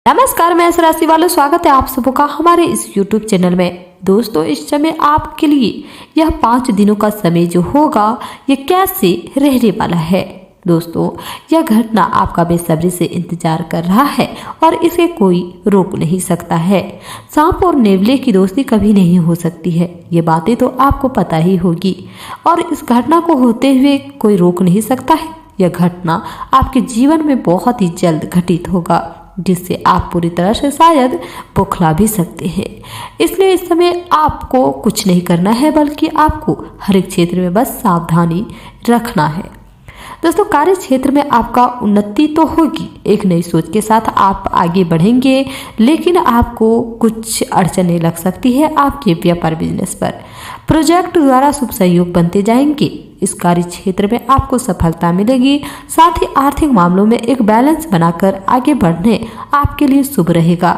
नमस्कार, मैं इस राशि वालों स्वागत है आप सबों का हमारे इस YouTube चैनल में। दोस्तों, इस समय आपके लिए यह 5 दिनों का समय जो होगा ये कैसे रहने वाला है। दोस्तों, यह घटना आपका बेसब्री से इंतजार कर रहा है और इसे कोई रोक नहीं सकता है। सांप और नेवले की दोस्ती कभी नहीं हो सकती है, ये बातें तो आपको पता ही होगी और इस घटना को होते हुए कोई रोक नहीं सकता है। यह घटना आपके जीवन में बहुत ही जल्द घटित होगा, जिससे आप पूरी तरह से शायद बौखला भी सकते हैं। इसलिए इस समय आपको कुछ नहीं करना है, बल्कि आपको हर एक क्षेत्र में बस सावधानी रखना है। दोस्तों, कार्य क्षेत्र में आपका उन्नति तो होगी, एक नई सोच के साथ आप आगे बढ़ेंगे, लेकिन आपको कुछ अड़चनें लग सकती है आपके व्यापार बिजनेस पर। प्रोजेक्ट द्वारा शुभ सहयोग बनते जाएंगे, इस कार्य क्षेत्र में आपको सफलता मिलेगी। साथ ही आर्थिक मामलों में एक बैलेंस बनाकर आगे बढ़ने आपके लिए शुभ रहेगा।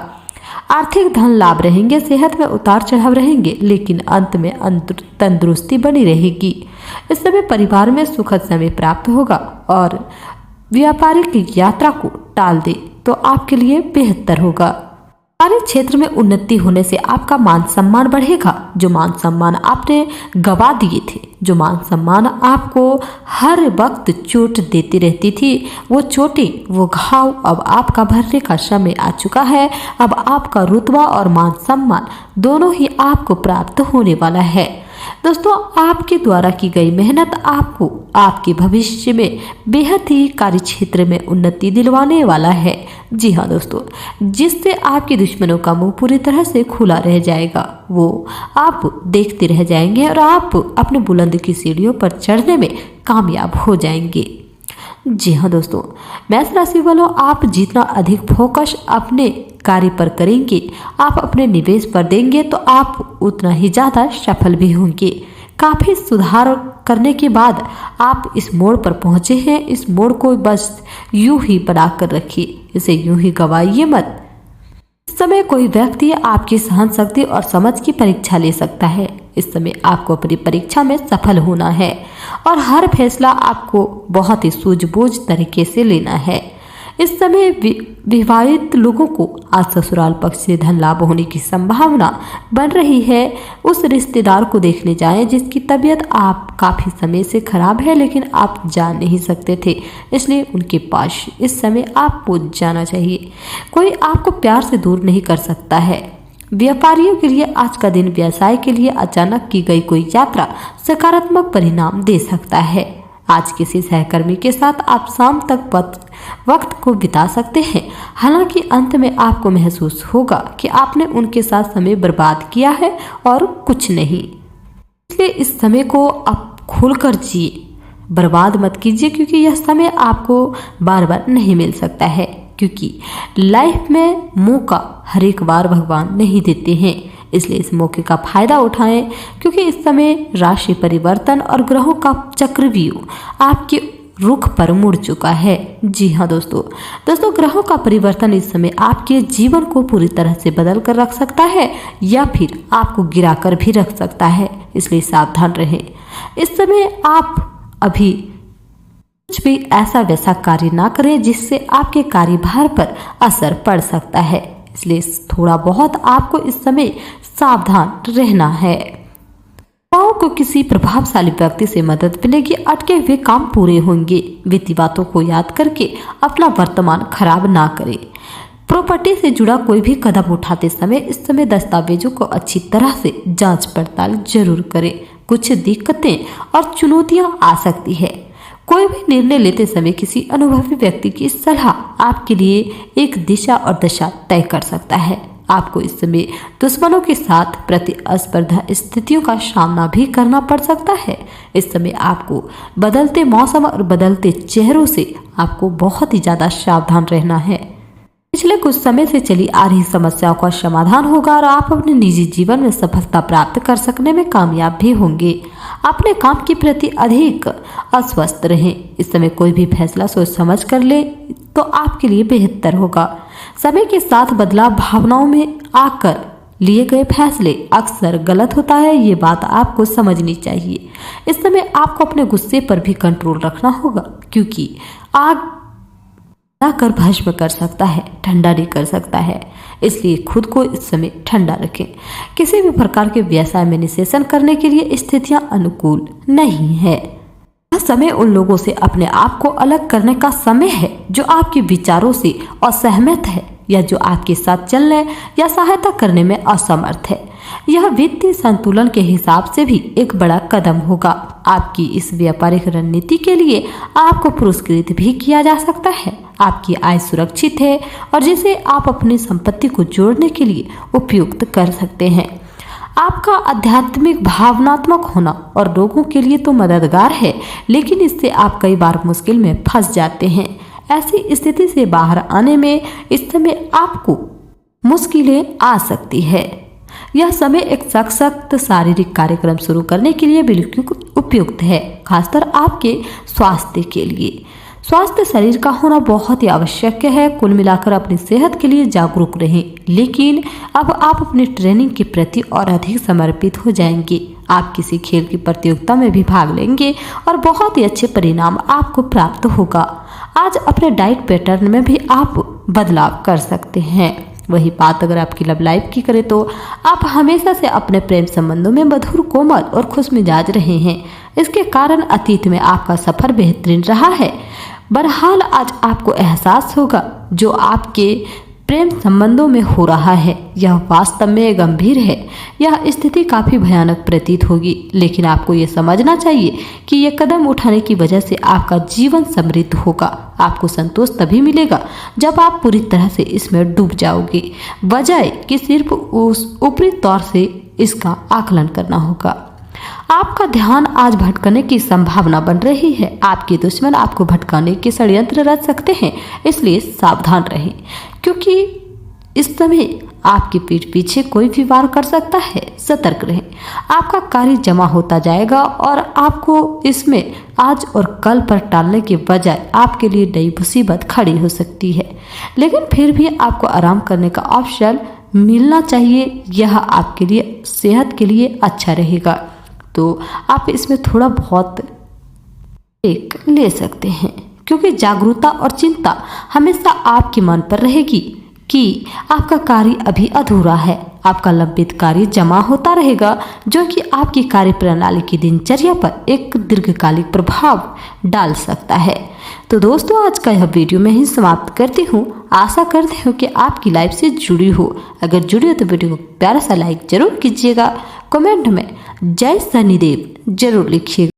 आर्थिक धन लाभ रहेंगे, सेहत में उतार चढ़ाव रहेंगे, लेकिन अंत में तंदुरुस्ती बनी रहेगी। इस समय परिवार में सुखद समय प्राप्त होगा और व्यापारिक यात्रा को टाल दे तो आपके लिए बेहतर होगा। कार्य क्षेत्र में उन्नति होने से आपका मान सम्मान बढ़ेगा। जो मान सम्मान आपने गवा दिए थे, जो मान सम्मान आपको हर वक्त चोट देती रहती थी, वो चोटें, वो घाव अब आपका भरने का समय आ चुका है। अब आपका रुतबा और मान सम्मान दोनों ही आपको प्राप्त होने वाला है। दोस्तों, आपके द्वारा की गई मेहनत आपको आपके भविष्य में बेहद ही कार्य क्षेत्र में उन्नति दिलवाने वाला है। जी हाँ दोस्तों, जिससे आपके दुश्मनों का मुंह पूरी तरह से खुला रह जाएगा, वो आप देखते रह जाएंगे और आप अपने बुलंद की सीढ़ियों पर चढ़ने में कामयाब हो जाएंगे। जी हाँ दोस्तों, मेष राशि वालों, आप जितना अधिक फोकस अपने कार्य पर करेंगे, आप अपने निवेश पर देंगे, तो आप उतना ही ज़्यादा सफल भी होंगे। काफ़ी सुधार करने के बाद आप इस मोड़ पर पहुँचे हैं। इस मोड़ को बस यूं ही बना कर रखिए, इसे यूं ही गवाइए मत। इस समय कोई व्यक्ति आपकी सहन शक्ति और समझ की परीक्षा ले सकता है। इस समय आपको अपनी परीक्षा में सफल होना है और हर फैसला आपको बहुत ही सूझबूझ तरीके से लेना है। इस समय विवाहित लोगों को आज ससुराल पक्ष से धन लाभ होने की संभावना बन रही है। उस रिश्तेदार को देखने जाएं जिसकी तबीयत आप काफ़ी समय से खराब है, लेकिन आप जा नहीं सकते थे, इसलिए उनके पास इस समय आपको जाना चाहिए। कोई आपको प्यार से दूर नहीं कर सकता है। व्यापारियों के लिए आज का दिन व्यवसाय के लिए अचानक की गई कोई यात्रा सकारात्मक परिणाम दे सकता है। आज किसी सहकर्मी के साथ आप शाम तक वक्त को बिता सकते हैं। हालांकि अंत में आपको महसूस होगा कि आपने उनके साथ समय बर्बाद किया है और कुछ नहीं। इसलिए इस समय को आप खुलकर जिए, बर्बाद मत कीजिए, क्योंकि यह समय आपको बार बार नहीं मिल सकता है। क्योंकि लाइफ में मौका हर एक बार भगवान नहीं देते हैं, इसलिए इस मौके का फायदा उठाएं, क्योंकि इस समय राशि परिवर्तन और ग्रहों का चक्रव्यूह आपके रुख पर मुड़ चुका है। जी हाँ दोस्तों, ग्रहों का परिवर्तन इस समय आपके जीवन को पूरी तरह से बदल कर रख सकता है या फिर आपको गिरा कर भी रख सकता है, इसलिए सावधान रहें। इस समय आप अभी कुछ भी ऐसा वैसा कार्य ना करें जिससे आपके कार्यभार पर असर पड़ सकता है, इसलिए थोड़ा बहुत आपको इस समय सावधान रहना है। युवाओं को किसी प्रभावशाली व्यक्ति से मदद मिलेगी, अटके हुए काम पूरे होंगे। वित्तीय बातों को याद करके अपना वर्तमान खराब ना करें। प्रॉपर्टी से जुड़ा कोई भी कदम उठाते समय इस समय दस्तावेजों को अच्छी तरह से जांच पड़ताल जरूर करें। कुछ दिक्कतें और चुनौतियां आ सकती है। कोई भी निर्णय लेते समय किसी अनुभवी व्यक्ति की सलाह आपके लिए एक दिशा और दशा तय कर सकता है। आपको इस समय दुश्मनों के साथ प्रतिस्पर्धा स्थितियों का सामना भी करना पड़ सकता है। इस समय आपको बदलते मौसम और बदलते चेहरों से आपको बहुत ही ज़्यादा सावधान रहना है। पिछले कुछ समय से चली आ रही समस्याओं का समाधान होगा और आप अपने निजी जीवन में सफलता प्राप्त कर सकने में कामयाब भी होंगे। अपने काम के प्रति अधिक अस्वस्थ रहें। इस समय कोई भी फैसला सोच समझ कर ले तो आपके लिए बेहतर होगा। समय के साथ बदलाव भावनाओं में आकर लिए गए फैसले अक्सर गलत होता है, ये बात आपको समझनी चाहिए। इस समय आपको अपने गुस्से पर भी कंट्रोल रखना होगा, क्योंकि आग कर भस्म कर सकता है, ठंडा नहीं कर सकता है। इसलिए खुद को इस समय ठंडा रखें। किसी भी प्रकार के व्यवसाय में निवेश करने के लिए स्थितियां अनुकूल नहीं है। यह समय उन लोगों से अपने आप को अलग करने का समय है जो आपके विचारों से असहमत है या जो आपके साथ चलने या सहायता करने में असमर्थ है। यह वित्तीय संतुलन के हिसाब से भी एक बड़ा कदम होगा। आपकी इस व्यापारिक रणनीति के लिए आपको पुरस्कृत भी किया जा सकता है। आपकी आय सुरक्षित है और जिसे आप अपनी संपत्ति को जोड़ने के लिए उपयुक्त कर सकते हैं। आपका आध्यात्मिक भावनात्मक होना और लोगों के लिए तो मददगार है, लेकिन इससे आप कई बार मुश्किल में फंस जाते हैं। ऐसी स्थिति से बाहर आने में इस समय आपको मुश्किलें आ सकती है। यह समय एक सख्त शारीरिक कार्यक्रम शुरू करने के लिए बिल्कुल उपयुक्त है, खासकर आपके स्वास्थ्य के लिए। स्वास्थ्य शरीर का होना बहुत ही आवश्यक है। कुल मिलाकर अपनी सेहत के लिए जागरूक रहें, लेकिन अब आप अपनी ट्रेनिंग के प्रति और अधिक समर्पित हो जाएंगे। आप किसी खेल की प्रतियोगिता में भी भाग लेंगे और बहुत ही अच्छे परिणाम आपको प्राप्त होगा। आज अपने डाइट पैटर्न में भी आप बदलाव कर सकते हैं। वही बात अगर आपकी लव लाइफ की करें तो आप हमेशा से अपने प्रेम संबंधों में मधुर, कोमल और खुश मिजाज रहे हैं। इसके कारण अतीत में आपका सफर बेहतरीन रहा है। बहरहाल आज आपको एहसास होगा जो आपके प्रेम संबंधों में हो रहा है यह वास्तव में गंभीर है। यह स्थिति काफी भयानक प्रतीत होगी, लेकिन आपको ये समझना चाहिए कि ये कदम उठाने की वजह से आपका जीवन समृद्ध होगा। आपको संतोष तभी मिलेगा जब आप पूरी तरह से इसमें डूब जाओगे, बजाय कि सिर्फ उस ऊपरी तौर से इसका आकलन करना होगा। आपका ध्यान आज भटकने की संभावना बन रही है। आपके दुश्मन आपको भटकाने के षड्यंत्र रच सकते हैं, इसलिए सावधान रहें, क्योंकि इस समय आपकी पीठ पीछे कोई भी वार कर सकता है। सतर्क रहें। आपका कार्य जमा होता जाएगा और आपको इसमें आज और कल पर टालने के बजाय आपके लिए नई मुसीबत खड़ी हो सकती है, लेकिन फिर भी आपको आराम करने का ऑप्शन मिलना चाहिए। यह आपके लिए सेहत के लिए अच्छा रहेगा, तो आप इसमें थोड़ा बहुत ब्रेक ले सकते हैं, क्योंकि जागरूकता और चिंता हमेशा आपके मन पर रहेगी कि आपका कार्य अभी अधूरा है। आपका लंबित कार्य जमा होता रहेगा, जो कि आपकी कार्य प्रणाली की दिनचर्या पर एक दीर्घकालिक प्रभाव डाल सकता है। तो दोस्तों, आज का यह वीडियो मैं ही समाप्त करती हूँ। आशा करती हूँ कि आपकी लाइफ से जुड़ी हो। अगर जुड़ी हो तो वीडियो को प्यारा सा लाइक जरूर कीजिएगा। कमेंट में जय शनिदेव जरूर लिखिएगा।